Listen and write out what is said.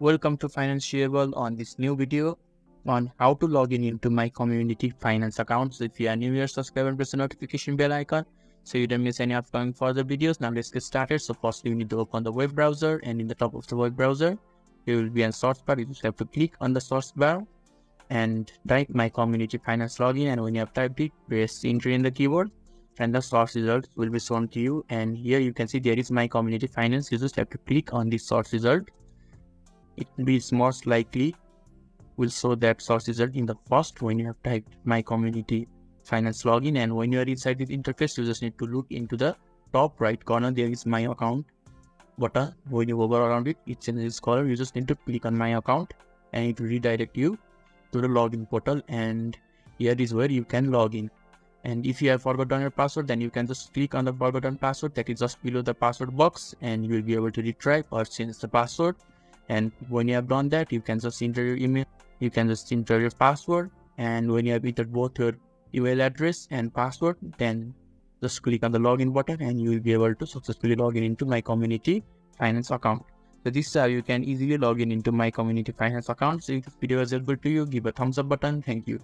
Welcome to Financeable on this new video on how to log in into my community finance account. So if you are new here, subscribe and press the notification bell icon so you don't miss any upcoming further videos. Now let's get started. So firstly, you need to open the web browser, and in the top of the web browser, there will be a search bar. You just have to click on the search bar and type my community finance login. And when you have typed it, press enter in the keyboard and the search results will be shown to you. And here you can see there is my community finance. You just have to click on the search result. It will be most likely will show that search result in the first when you have typed my community finance login. And when you are inside the interface, you just need to look into the top right corner. There is my account button. When you hover around it, it changes color. You just need to click on my account and it will redirect you to the login portal, and here is where you can log in. And if you have forgotten your password, then you can just click on the forgotten password that is just below the password box, and you will be able to retry or change the password. And when you have done that, you can just enter your email, you can just enter your password, and when you have entered both your email address and password, then just click on the login button and you will be able to successfully log in into my community finance account. So this is how you can easily log in into my community finance account. So if this video was helpful to you, give a thumbs up button. Thank you.